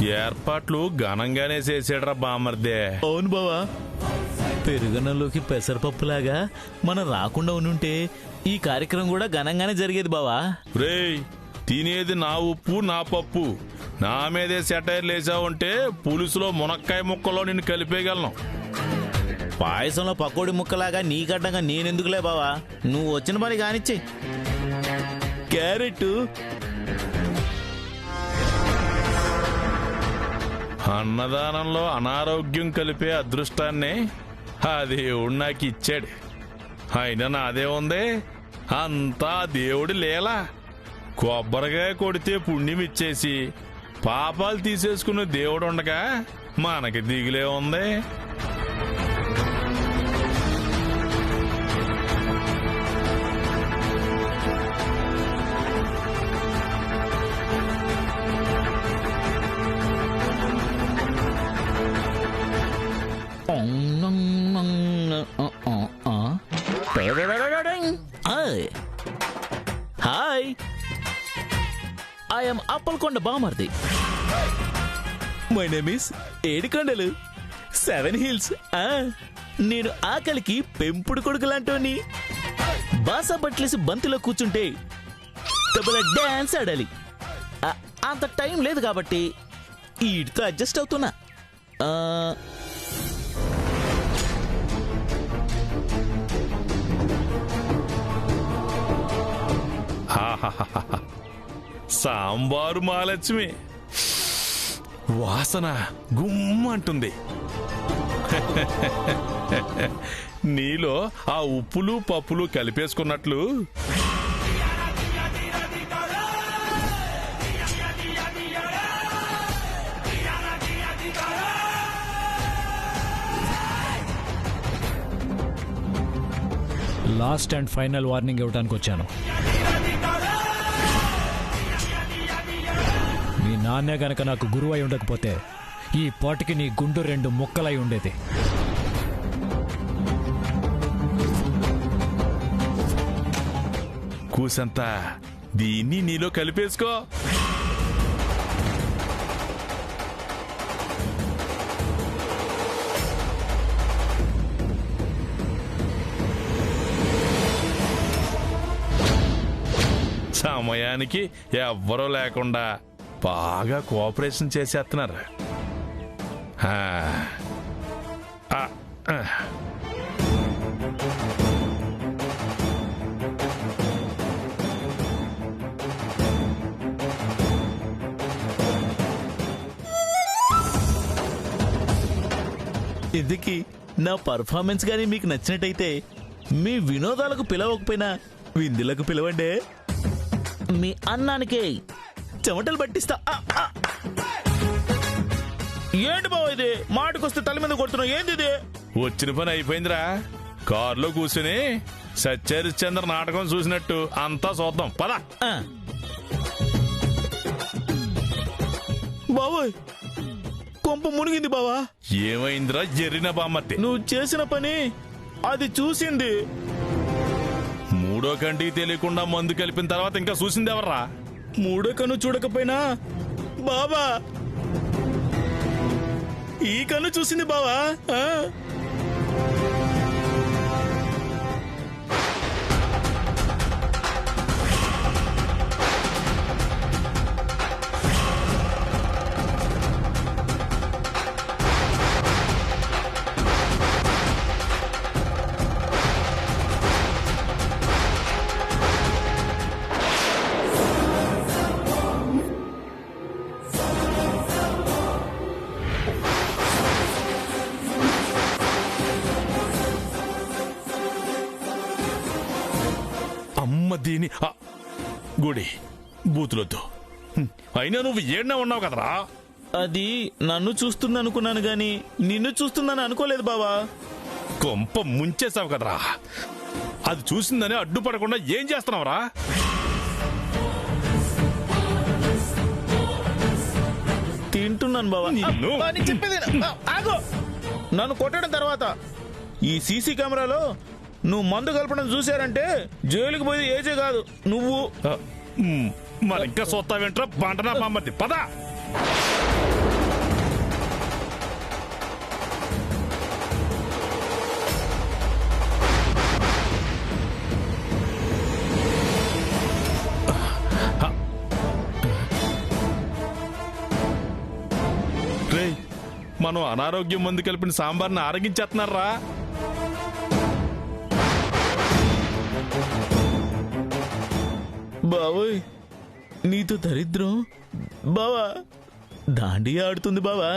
ఏర్పాట్లు ఘనంగానే చేసాడ్రా బామర్దే. అవును బావా, పెరుగన్నంలోకి పెసరపప్పులాగా మనం రాకుండా ఉండుంటే ఈ కార్యక్రమం కూడా ఘనంగానే జరిగేది బావా. రేయ్, తినేది నా ఉప్పు నా పప్పు, నా మీదే సెటైర్లు వేసావంటే పులుసులో మునక్కాయ ముక్కలో నిన్ను కలిపేయగలను. పాయసంలో పకోడి ముక్కలాగా నీకడ్డంగా నేనెందుకులే బావా, నువ్వు వచ్చిన పని కానిచ్చి. క్యారెట్ అన్నదానంలో అనారోగ్యం కలిపే అదృష్టాన్ని ఆ దేవుడు నాకు ఇచ్చాడు. అయినా నాదే ఉంది, అంతా దేవుడి లీల. కొబ్బరికాయ కొడితే పుణ్యం ఇచ్చేసి పాపాలు తీసేసుకునే దేవుడు ఉండగా మనకి దిగులే ఉంది. హాయ్, ఐఎమ్ అప్పల్కొండ బామర్ది. My name is Edukondalu, 7 hills. నేను ఆకలికి పెంపుడు కొడుకు లాంటోని. బాసా బట్లేసి బంతిలో కూర్చుంటే తబలా డాన్స్ ఆడాలి. అంత టైం లేదు కాబట్టి వీటితో అడ్జస్ట్ అవుతున్నా. సాంబారు మహాలక్ష్మి వాసన గుమ్మంటుంది. నీలో ఆ ఉప్పులు పప్పులు కలిపేసుకున్నట్లు లాస్ట్ అండ్ ఫైనల్ వార్నింగ్ ఇవ్వడానికి వచ్చాను. మీ నాన్నే గనక నాకు గురువు అయి ఉండకపోతే ఈ పాటికి నీ గుండు 2 ముక్కలై ఉండేది. కూసంతా దీన్ని నీలో కలిపేసుకో. సమయానికి ఎవ్వరూ లేకుండా బాగా కోఆపరేషన్ చేసేస్తున్నారు. ఇందుకీ నా పర్ఫార్మెన్స్ గానీ మీకు నచ్చినట్టయితే మీ వినోదాలకు పిలవకపోయినా విందులకు పిలవండి. మీ అన్నానికే చెమటలు పట్టిస్తా. ఏంటి బావ ఇది, మాటకొస్తే తల మీద కొడుతున్నావు, ఏంది ఇది? వచ్చిన పని అయిపోయిందిరా. కారులో కూర్చుని సత్యహరిశ్చంద్ర నాటకం చూసినట్టు అంతా చూద్దాం పద. బావోయ్, కొంప మునిగింది బావా. ఏమైందిరా ఎర్రిన బామ్మర్తి? నువ్వు చేసిన పని అది చూసింది. 3వ కంటికి తెలియకుండా మందు కలిపిన తర్వాత ఇంకా చూసింది ఎవర్రా? 3వ కన్ను చూడకపోయినా బాబా ఈ కన్ను చూసింది బావా. దీని గుడి బూతులొద్దు. అయినా నువ్వు ఏడ్నా ఉన్నావు కదరా? అది నన్ను చూస్తుంది అనుకున్నాను గాని నిన్ను చూస్తుందని అనుకోలేదు బావా. కొంప ముంచేసావు కదరా. అది చూసిందని అడ్డుపడకుండా ఏం చేస్తున్నావురా? తింటున్నాను బావా. నన్ను కొట్టడం తర్వాత ఈ సీసీ కెమెరాలో నువ్వు మందు కలపడం చూశారంటే జైలుకి పోయి ఏజే కాదు నువ్వు. మరి ఇంకా సొత్తా వెంట్రా బంటనా బామ్మర్ది పద. మనం అనారోగ్యం మందు కలిపిన సాంబార్ని ఆరగించేస్తున్నారా? బావోయ్ నీతో దరిద్రం బావా దాండి ఆడుతుంది బావా.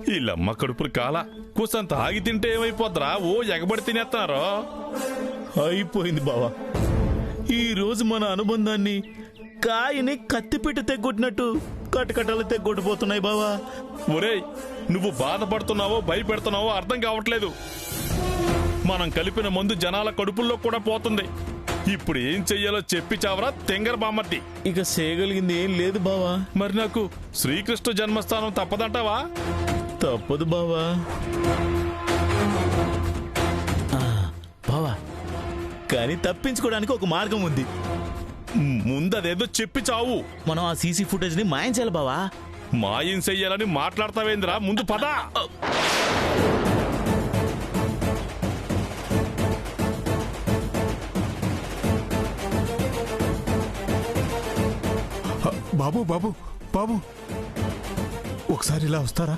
వీళ్ళమ్మ కడుపులు కాల కూసంత ఆగి తింటే ఏమైపోద్రా? ఓ ఎగబడి తినేస్తున్నారు. అయిపోయింది బావా. ఈ రోజు మన అనుబంధాన్ని కాయని కత్తిపెట్టి తెగొట్టినట్టు కటకటాలు తెగొట్టిపోతున్నాయి బావా. ఒరేయ్, నువ్వు బాధపడుతున్నావో భయపెడుతున్నావో అర్థం కావట్లేదు. మనం కలిపిన మందు జనాల కడుపుల్లో కూడా పోతుంది. ఇప్పుడు ఏం చెయ్యాలో చెప్పి చావరా తెంగర బామ్మర్ది. ఇక చేయగలిగింది ఏం లేదు బావా. మరి నాకు శ్రీకృష్ణ జన్మస్థానం తప్పదంటావా? తప్పదు బావా. బావా కానీ తప్పించుకోవడానికి ఒక మార్గం ఉంది. ముందదేదో చెప్పి చావు. మనం ఆ సీసీ ఫుటేజ్ ని మాయం చేయాలి బావా. మాయం చెయ్యాలని మాట్లాడతావేంద్రా? ముందు పద. బాబు బాబు బాబు ఒకసారి ఇలా వస్తారా?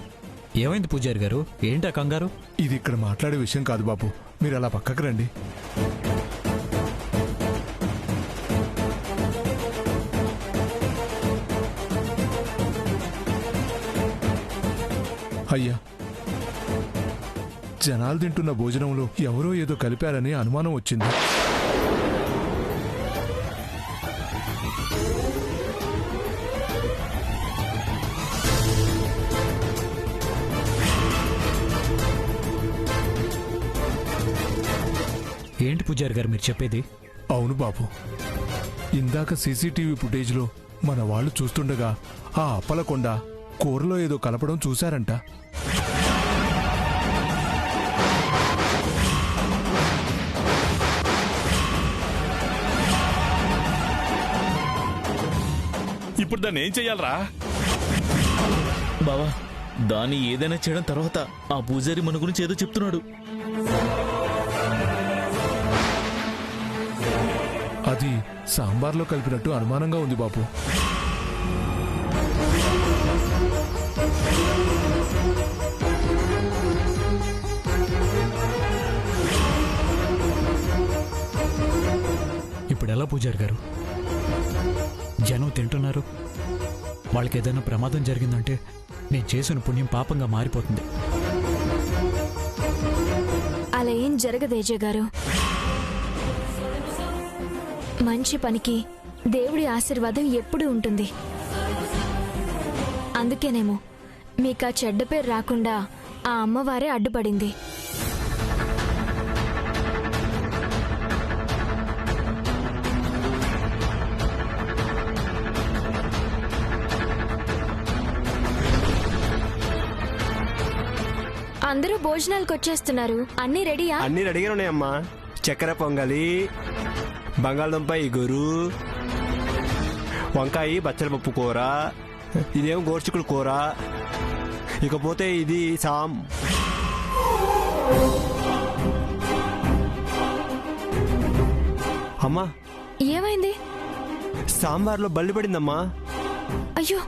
ఏమైంది పూజారి గారు? ఏంటా కంగారు? ఇది ఇక్కడ మాట్లాడే విషయం కాదు బాబు, మీరు అలా పక్కకు రండి. అయ్యా, జనాలు తింటున్న భోజనంలో ఎవరో ఏదో కలిపారని అనుమానం వచ్చింది. ఏంటి పూజారి గారు మీరు చెప్పేది? అవును బాబు, ఇందాక సీసీటీవీ ఫుటేజ్లో మన వాళ్ళు చూస్తుండగా ఆ అప్పలకొండ కూరలో ఏదో కలపడం చూశారంట. ఇప్పుడు దాన్ని ఏం చెయ్యాలరా? బావా దాన్ని ఏదైనా చేయడం తర్వాత ఆ పూజారి మన గురించి ఏదో చెప్తున్నాడు. అది సాంబార్లో కలిపినట్టు అనుమానంగా ఉంది బాబు. ఇప్పుడు ఎలా పూజారి గారు? జనం తింటున్నారు, వాళ్ళకి ఏదైనా ప్రమాదం జరిగిందంటే నేను చేసిన పుణ్యం పాపంగా మారిపోతుంది. అలా ఏం జరగదేజే గారు. మంచి పనికి దేవుడి ఆశీర్వాదం ఎప్పుడూ ఉంటుంది. అందుకేనేమో మీకు ఆ చెడ్డ పేరు రాకుండా ఆ అమ్మవారే అడ్డుపడింది. అందరూ భోజనాలకు వచ్చేస్తున్నారు. అన్నీ రెడీయా? అన్నీ రెడీగా ఉన్నాయమ్మా. చక్కెర పొంగలి, బంగాళదుంప ఇగురు, వంకాయ బచ్చలపప్పు కూర, ఇదేమో గోర్చికుడు కూర, ఇకపోతే ఇది అమ్మా ఏమైంది? సాంబార్లో బల్లి పడిందమ్మా. అయ్యో,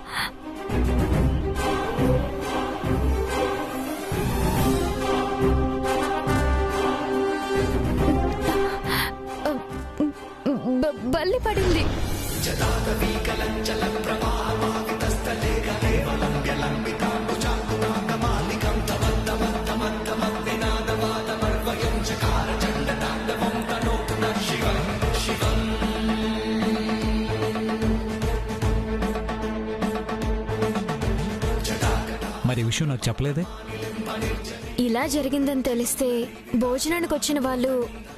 బల్లి పడింది. మరి ఈ విషయం నాకు చెప్పలేదే? ఇలా జరిగిందని తెలిస్తే భోజనానికి వచ్చిన వాళ్ళు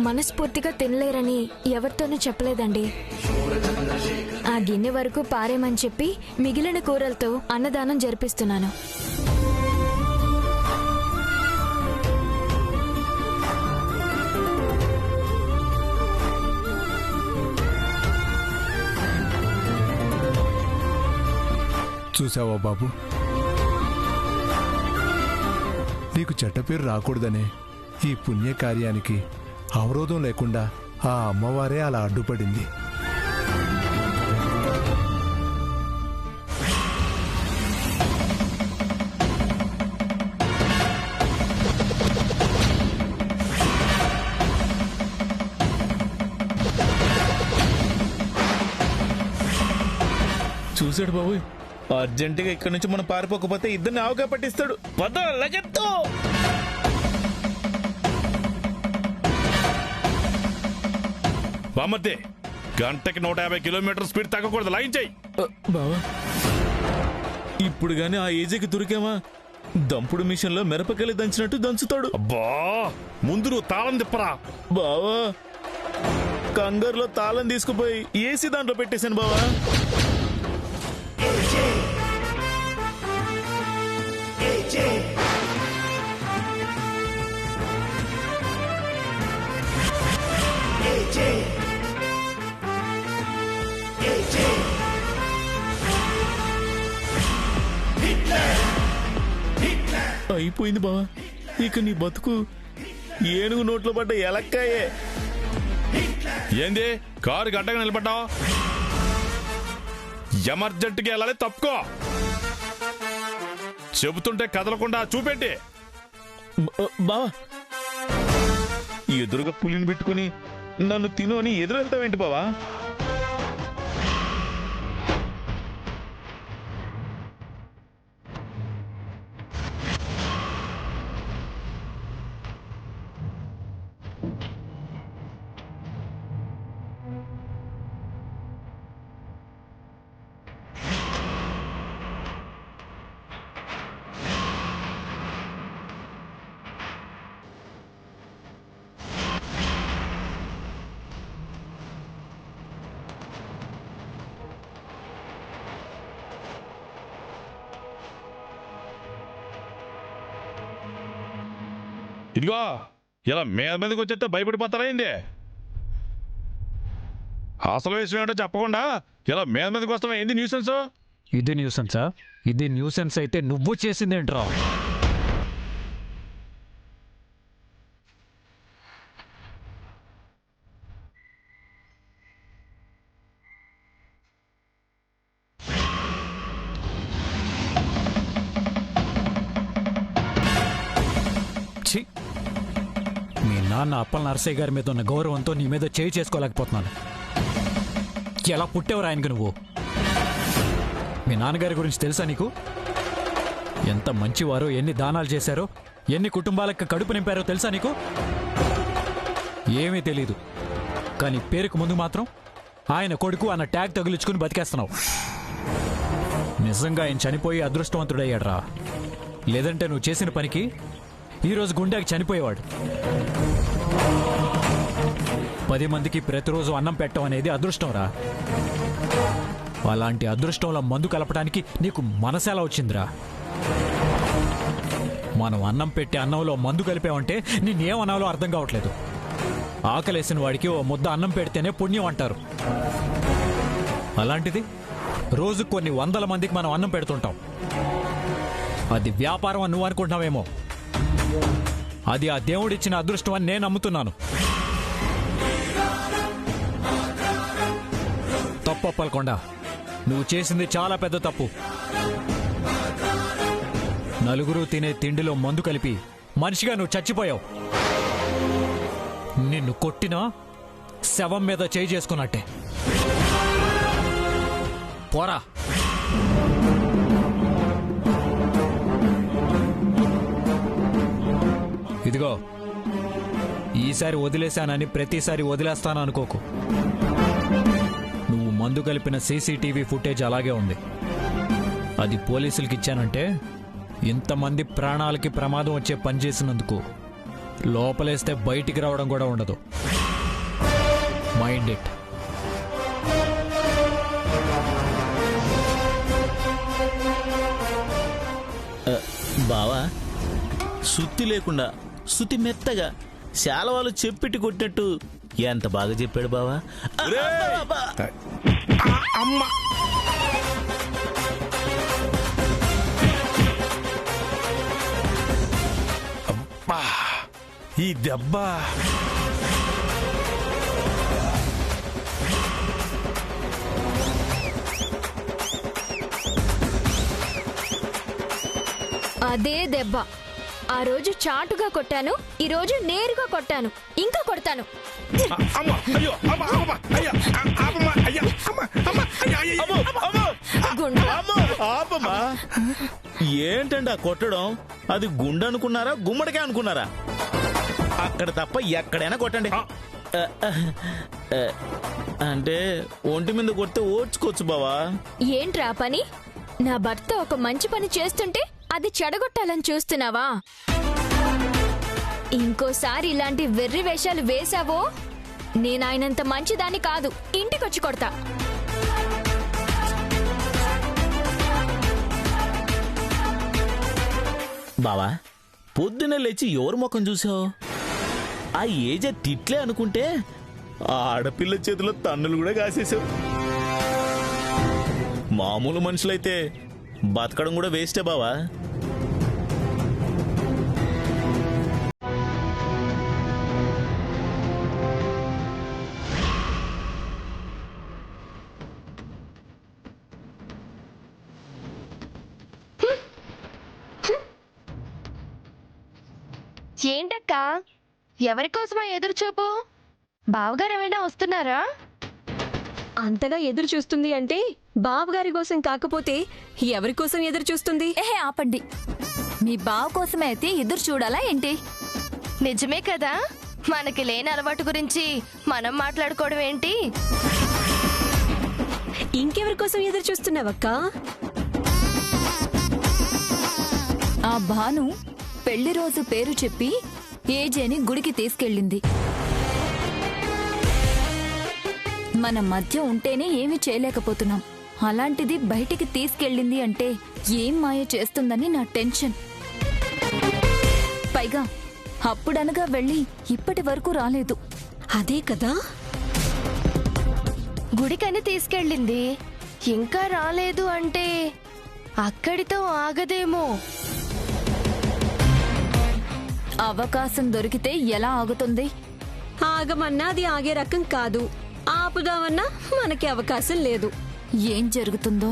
మనస్ఫూర్తిగా తినలేరని ఎవరితోనూ చెప్పలేదండి. ఆ గిన్నె వరకు పారేమని చెప్పి మిగిలిన కూరలతో అన్నదానం జరిపిస్తున్నాను. చూసావా బాబు, నీకు చెడ్డ పేరు రాకూడదనే ఈ పుణ్యకార్యానికి అవరోధం లేకుండా ఆ అమ్మవారే అలా అడ్డుపడింది. చూసాడు బాబు, అర్జెంటుగా ఇక్కడి నుంచి మనం పారిపోకపోతే ఇద్దరిని ఆవుగా పట్టిస్తాడు. పద లగెత్తు. బామ్మర్ది, గంటకి 150 కిలోమీటర్ స్పీడ్ తగ్గకూడదు, లైన్ చెయ్యి. బావా, ఇప్పుడు గాని ఆ ఏజీకి దొరికామా దంపుడు మిషన్ లో మిరపకాయలు దంచినట్టు దంచుతాడు. అబ్బా, ముందు నువ్వు తాళం తిప్పరా. బావా, కంగారులో తాళం తీసుకుపోయి ఏసీ దాంట్లో పెట్టేశాను బావా. అయిపోయింది బావా, ఇక నీ బతుకు ఏనుగు నోట్లో పడ్డ ఎలక్కాయే. ఏంది కారు గడ్డగా నిలబడ్డావు? ఎమర్జెంట్గా వెళ్ళాలి, తప్పుకో. చెబుతుంటే కదలకుండా చూపెట్టి. బావా, ఎదురుగా పులిని పెట్టుకుని నన్ను తిను అని ఎదురెళ్తావేంటి బావా? ఇదిగో ఇలా మీద మీదకి వచ్చేస్తే భయపడిపోతారా ఏంది? అసలు విషయం ఏంటో చెప్పకుండా ఇలా మీద మీదకి వస్తావా ఏంది న్యూసెన్స్? ఇది న్యూసెన్సా? ఇది న్యూసెన్స్ అయితే నువ్వు చేసిందేంట్రా? మీ నాన్న అప్పల నరసయ్య గారి మీద ఉన్న గౌరవంతో నీ మీద చేయి చేసుకోలేకపోతున్నాను. ఎలా పుట్టేవరా ఆయనకు నువ్వు? మీ నాన్నగారి గురించి తెలుసా నీకు? ఎంత మంచివారో, ఎన్ని దానాలు చేశారో, ఎన్ని కుటుంబాలకు కడుపు నింపారో తెలుసా నీకు? ఏమీ తెలీదు, కానీ పేరుకు ముందు మాత్రం ఆయన కొడుకు అన్న ట్యాగ్ తగిలించుకుని బతికేస్తున్నావు. నిజంగా ఆయన చనిపోయి అదృష్టవంతుడయ్యాడ్రా. లేదంటే నువ్వు చేసిన పనికి ఈరోజు గుండెకి చనిపోయేవాడు. 10 మందికి ప్రతిరోజు అన్నం పెట్టడం అనేది అదృష్టం రా. అలాంటి అదృష్టంలో మందు కలపడానికి నీకు మనసేలా వచ్చిందిరా? మనం అన్నం పెట్టి అన్నంలో మందు కలిపామంటే నిన్నేమనాలో అర్థం కావట్లేదు. ఆకలేసిన వాడికి ఓ ముద్ద అన్నం పెడితేనే పుణ్యం అంటారు. అలాంటిది రోజు కొన్ని 100 మందికి మనం అన్నం పెడుతుంటాం. అది వ్యాపారం అని నువ్వు అనుకుంటున్నావేమో, అది ఆ దేవుడిచ్చిన అదృష్టం అని నేను నమ్ముతున్నాను. తప్పు అప్పలకొండ, నువ్వు చేసింది చాలా పెద్ద తప్పు. నలుగురు తినే తిండిలో మందు కలిపి మనిషిగా నువ్వు చచ్చిపోయావు. నిన్ను కొట్టినా శవం మీద చేయి చేసుకున్నట్టే. పోరా. ఇదిగో, ఈసారి వదిలేశానని ప్రతిసారి వదిలేస్తాను అనుకోకు. నువ్వు మందు కలిపిన సీసీటీవీ ఫుటేజ్ అలాగే ఉంది. అది పోలీసులకి ఇచ్చానంటే ఇంతమంది ప్రాణాలకి ప్రమాదం వచ్చే పని చేసినందుకు లోపలేస్తే బయటికి రావడం కూడా ఉండదు. Mind it. బావా, సుత్తి లేకుండా సుత్తి మెత్తగా శాలవాళ్ళు చెప్పిట్టి కొట్టినట్టు ఎంత బాగా చెప్పాడు బావా. అమ్మా ఈ దెబ్బ అదే దెబ్బ. ఆ రోజు చాటుగా కొట్టాను, ఈ రోజు నేరుగా కొట్టాను, ఇంకా కొడతాను. గుండా. ఆపమ్మా. ఏంటండి ఆ కొట్టడం? అది గుండె అనుకున్నారా, గుమ్మడికే అనుకున్నారా? అక్కడ తప్ప ఎక్కడైనా కొట్టండి. అంటే ఒంటి మీద కొడితే ఓడ్చుకోవచ్చు బావా. ఏంట్రా పని? నా భర్త ఒక మంచి పని చేస్తుంటే అది చెడగొట్టాలని చూస్తున్నావా? ఇంకోసారి ఇలాంటి వెర్రి వేషాలు వేశావో నేను ఆయనంత మంచిదాన్ని కాదు, ఇంటికొచ్చి కొడతా. బావా, పొద్దున్నే లేచి ఎవరి ముఖం చూసావు? ఆ ఏజే తిట్లే అనుకుంటే ఆడపిల్ల చేతిలో తన్నులు కూడా కాసేసావు. మామూలు మనుషులైతే బతకడం కూడా వేస్టే బావా. ఏంటక్కా, ఎవరి కోసమా ఎదురు చూపు? బావగారు ఏమైనా వస్తున్నారా? అంతగా ఎదురు చూస్తుంది అంటే బావగారి కోసం కాకపోతే ఎవరి కోసం ఎదురు చూస్తుంది? ఏహే ఆపండి. మీ బావ కోసమే అయితే ఎదురు చూడాలా ఏంటి? నిజమే కదా, మనకి లేని అలవాటు గురించి మనం మాట్లాడుకోవడం ఏంటి? ఇంకెవరి కోసం ఎదురు చూస్తున్నావక్కా? ఆ భాను పెళ్లి రోజు పేరు చెప్పి ఏజేని గుడికి తీసుకెళ్ళింది. మన మధ్య ఉంటేనే ఏమీ చేయలేకపోతున్నాం, అలాంటిది బయటికి తీసుకెళ్ళింది అంటే ఏం మాయ చేస్తుందని నా టెన్షన్. పైగా అప్పుడనగా వెళ్ళి ఇప్పటి వరకు రాలేదు. అదే కదా, గుడికని తీసుకెళ్ళింది, ఇంకా రాలేదు అంటే అక్కడితో ఆగదేమో. అవకాశం దొరికితే ఎలా ఆగుతుంది? ఆగమన్నా అది ఆగే రకం కాదు, ఆపుదామన్నా మనకి అవకాశం లేదు. ఏం జరుగుతుందో,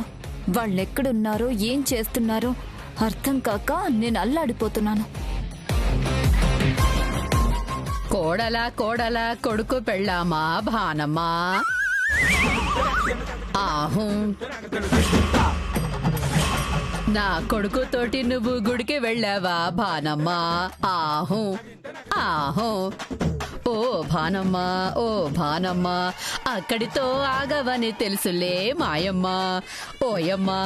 వాళ్ళెక్కడున్నారో ఏం చేస్తున్నారో అర్థం కాక నేను అల్లాడిపోతున్నాను. కోడలా కొడుకు పెళ్ళామా భానమ్మా? ఆహు, నా కొడుకుతోటి నువ్వు గుడికి వెళ్ళావా భానమ్మా? ఆహు ఆహు. ఓ భానమ్మా, ఓ భానమ్మా, అక్కడితో ఆగవని తెలుసులే మాయమ్మా. ఓయమ్మా,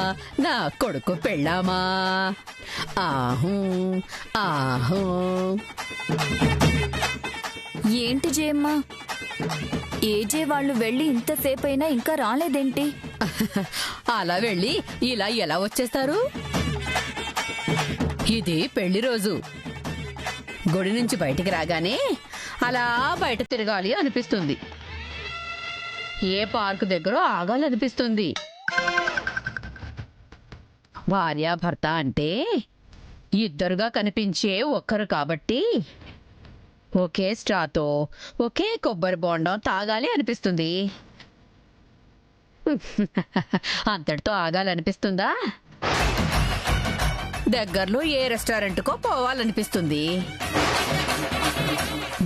నా కొడుకు పెళ్ళామా? ఆహు ఆహు. ఏంటి జయమ్మా, ఏజే వాళ్ళు వెళ్ళి ఇంతసేపైనా ఇంకా రాలేదేంటి? అలా వెళ్ళి ఇలా ఎలా వచ్చేస్తారు? ఇది పెళ్లి రోజు. గుడి నుంచి బయటికి రాగానే అలా బయట తిరగాలి అనిపిస్తుంది, ఏ పార్కు దగ్గర ఆగాలనిపిస్తుంది. భార్యాభర్త అంటే ఇద్దరుగా కనిపించే ఒక్కరు కాబట్టి ఒకే స్ట్రాతో ఒకే కొబ్బరి బోండం తాగాలి అనిపిస్తుంది. అంతటితో ఆగాలనిపిస్తుందా? దగ్గరలో ఏ రెస్టారెంట్కో పోవాలనిపిస్తుంది.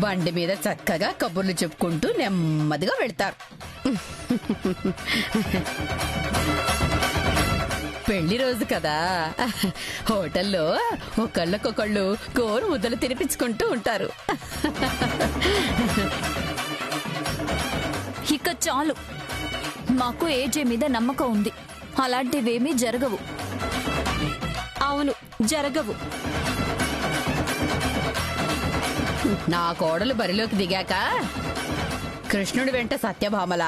బండి మీద చక్కగా కబుర్లు చెప్పుకుంటూ నెమ్మదిగా వెళ్తారు. పెళ్లి రోజు కదా, హోటల్లో ఒకళ్ళకొకళ్ళు గోరు ముద్దలు తినిపించుకుంటూ ఉంటారు. ఇక చాలు, మాకు ఏజే మీద నమ్మకం ఉంది, అలాంటివేమీ జరగవు. అవును, జరగవు. నా కోడలు బరిలోకి దిగాక కృష్ణుడి వెంట సత్యభామల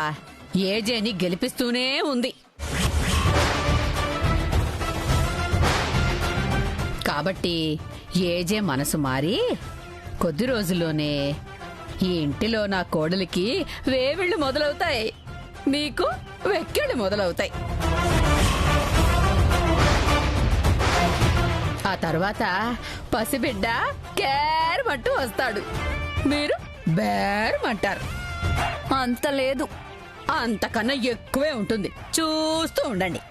ఏజేని గెలిపిస్తూనే ఉంది. కాబట్టి ఏజే మనసు మారి కొద్ది రోజుల్లోనే ఈ ఇంటిలో నా కోడలికి వేవిళ్ళు మొదలవుతాయి, నీకు వెక్కిళ్ళు మొదలవుతాయి. ఆ తర్వాత పసిబిడ్డ కేరమంటూ వస్తాడు, మీరు బేరమంటారు. అంత లేదు. అంతకన్నా ఎక్కువే ఉంటుంది, చూస్తూ ఉండండి.